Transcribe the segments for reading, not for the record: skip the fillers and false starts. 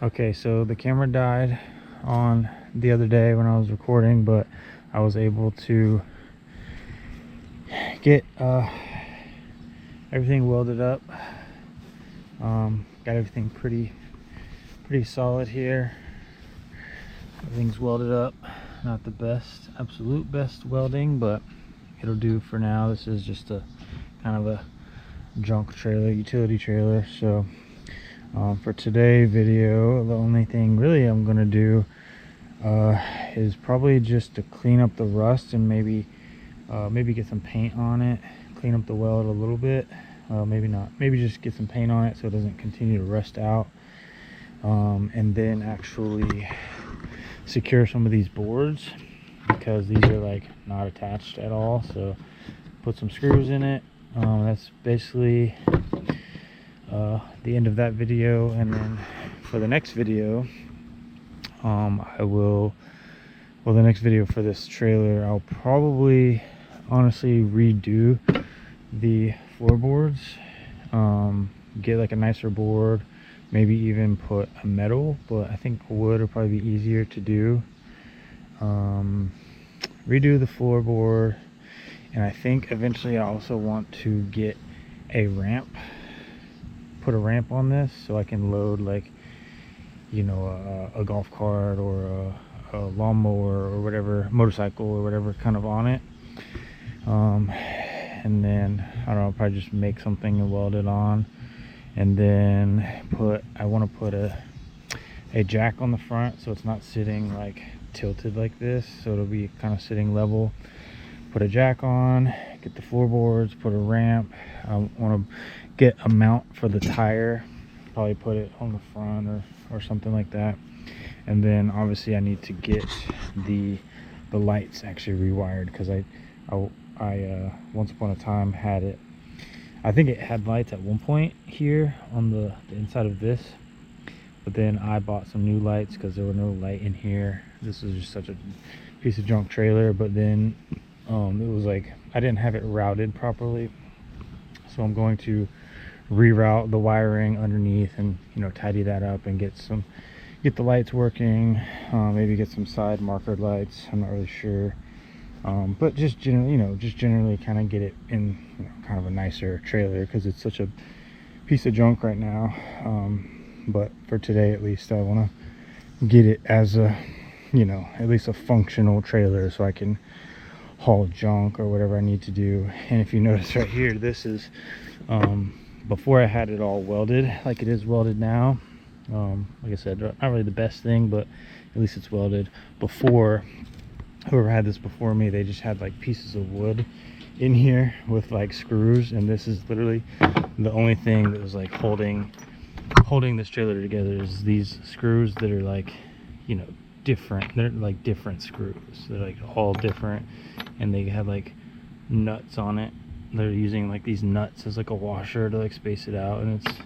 Okay, so the camera died on the other day when I was recording, but I was able to get everything welded up. Got everything pretty solid here. Everything's welded up. Not the absolute best welding, but it'll do for now. This is just a kind of a junk trailer, utility trailer. So for today's video, the only thing really I'm gonna do is probably just to clean up the rust and maybe get some paint on it, clean up the weld a little bit. Maybe not, maybe just get some paint on it so it doesn't continue to rust out, and then actually secure some of these boards, because these are like not attached at all. So put some screws in it. That's basically the end of that video. And then for the next video, the next video for this trailer, I'll probably honestly redo the floorboards, get like a nicer board, maybe even put a metal, but I think wood will probably be easier to do. Redo the floorboard, and I think eventually I also want to get a ramp, put a ramp on this so I can load, like, you know, a golf cart or a lawnmower or whatever, motorcycle or whatever kind of on it. And then I don't know, probably just make something and weld it on, and then I want to put a jack on the front so it's not sitting like tilted like this, so it'll be kind of sitting level. Put a jack on, get the floorboards, put a ramp. I want to get a mount for the tire, probably put it on the front or something like that. And then obviously I need to get the lights actually rewired, because I once upon a time had it, I think it had lights at one point here on the inside of this, but then I bought some new lights because there were no light in here. This was just such a piece of junk trailer. But then it was like I didn't have it routed properly, so I'm going to reroute the wiring underneath and, you know, tidy that up and get the lights working. Maybe get some side marker lights, I'm not really sure. But just generally kind of get it in, you know, kind of a nicer trailer, because it's such a piece of junk right now. But for today at least, I want to get it as a, you know, at least a functional trailer so I can haul junk or whatever I need to do. And if you notice right here, this is before I had it all welded like it is welded now. Like I said, not really the best thing, but at least it's welded. Before, whoever had this before me, they just had like pieces of wood in here with like screws, and this is literally the only thing that was like holding this trailer together is these screws that are like, you know, different. They're like different screws. They're like all different, and they have like nuts on it. They're using like these nuts as like a washer to like space it out, and it's,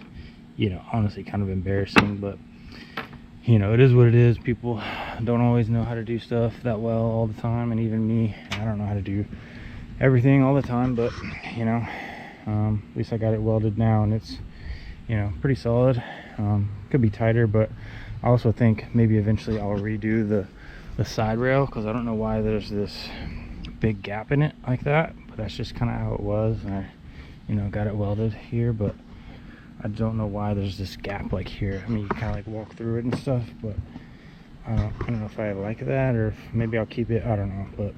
you know, honestly kind of embarrassing, but you know, it is what it is. People don't always know how to do stuff that well all the time, and even me, I don't know how to do everything all the time. But you know, at least I got it welded now, and it's, you know, pretty solid. Could be tighter, but I also think maybe eventually I'll redo the side rail, because I don't know why there's this big gap in it like that, but that's just kind of how it was. And I, you know, got it welded here, but I don't know why there's this gap like here. I mean, you kind of like walk through it and stuff, but I don't know if I like that, or if maybe I'll keep it, I don't know. But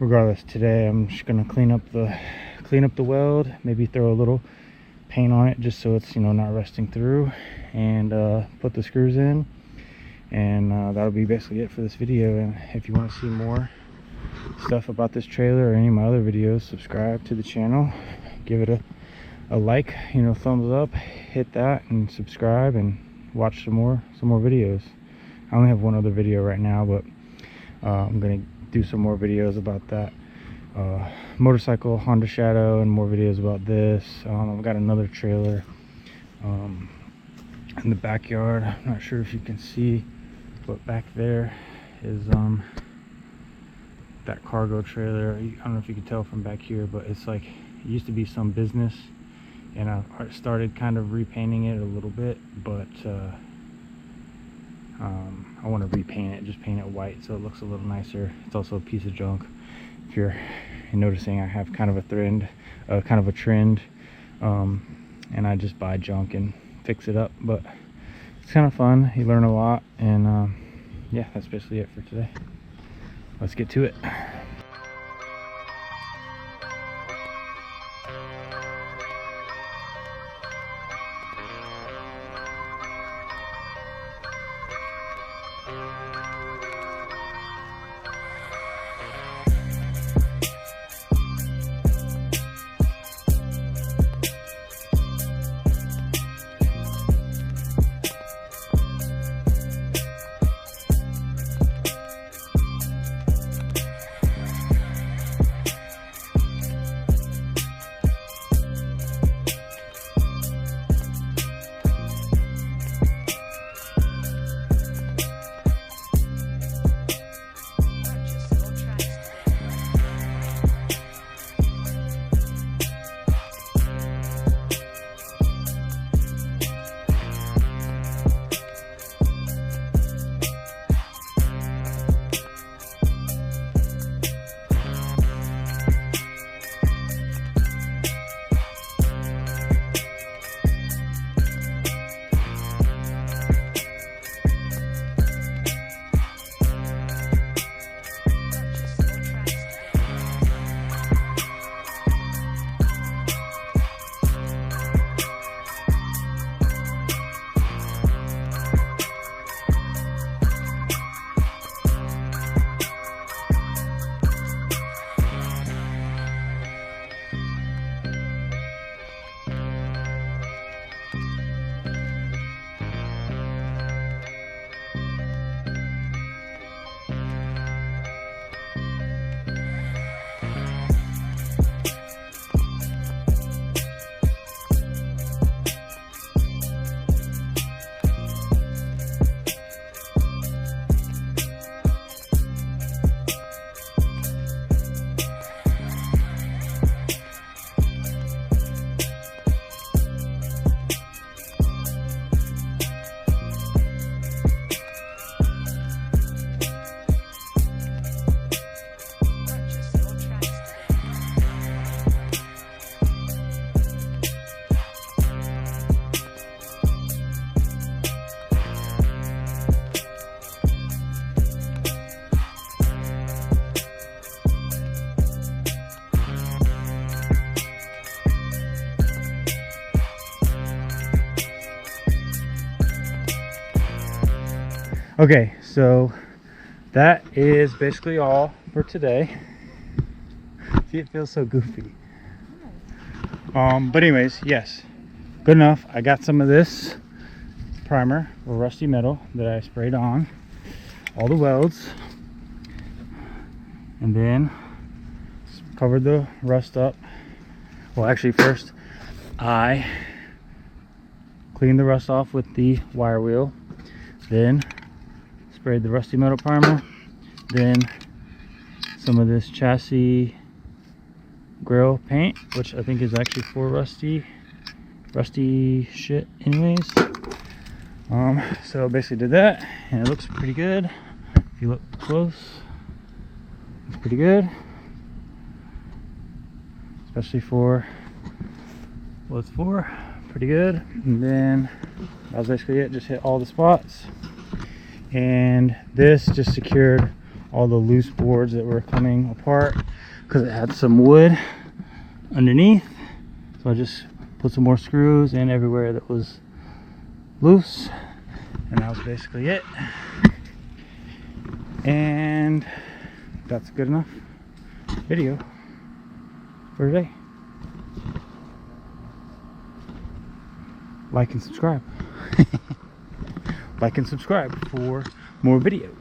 regardless, today I'm just gonna clean up the weld, maybe throw a little paint on it just so it's, you know, not rusting through, and put the screws in, and that'll be basically it for this video. And if you want to see more stuff about this trailer or any of my other videos, subscribe to the channel, give it a like, you know, thumbs up, hit that and subscribe, and watch some more videos. I only have one other video right now, but I'm gonna do some more videos about that motorcycle Honda Shadow, and more videos about this. I've got another trailer in the backyard. I'm not sure if you can see, but back there is that cargo trailer. I don't know if you can tell from back here, but it's like, it used to be some business, and I started kind of repainting it a little bit, but I want to repaint it, just paint it white so it looks a little nicer. It's also a piece of junk. If you're noticing, I have kind of a trend, and I just buy junk and fix it up, but it's kind of fun. You learn a lot, and yeah, that's basically it for today. Let's get to it. Okay, so that is basically all for today. See, it feels so goofy. But anyways, yes, good enough. I got some of this primer or rusty metal that I sprayed on all the welds, and then covered the rust up. Well, actually, first I cleaned the rust off with the wire wheel, then sprayed the rusty metal primer, then some of this chassis grill paint, which I think is actually for rusty shit anyways. So basically did that, and it looks pretty good. If you look close, it's pretty good, especially for what it's for. Pretty good. And then that was basically it. Just hit all the spots, and this just secured all the loose boards that were coming apart because it had some wood underneath. So I just put some more screws in everywhere that was loose, and that was basically it. And that's a good enough video for today. Like and subscribe. Like and subscribe for more videos.